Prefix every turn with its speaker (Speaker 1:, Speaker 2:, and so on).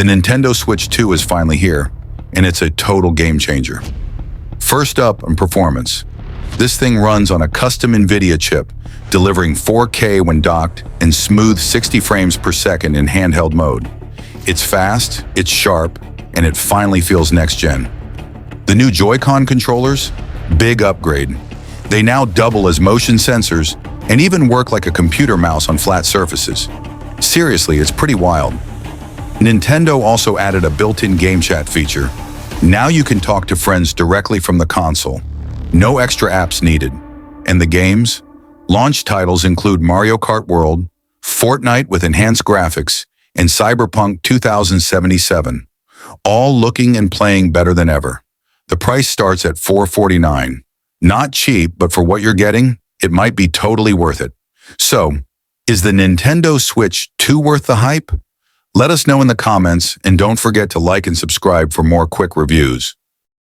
Speaker 1: The Nintendo Switch 2 is finally here, and it's a total game changer. First up in performance. This thing runs on a custom NVIDIA chip, delivering 4K when docked and smooth 60 frames per second in handheld mode. It's fast, it's sharp, and it finally feels next-gen. The new Joy-Con controllers? Big upgrade. They now double as motion sensors and even work like a computer mouse on flat surfaces. Seriously, it's pretty wild. Nintendo also added a built-in game chat feature. Now you can talk to friends directly from the console. No extra apps needed. And the games? Launch titles include Mario Kart World, Fortnite with enhanced graphics, and Cyberpunk 2077. All looking and playing better than ever. The price starts at $449. Not cheap, but for what you're getting, it might be totally worth it. So, is the Nintendo Switch 2 worth the hype? Let us know in the comments, and don't forget to like and subscribe for more quick reviews.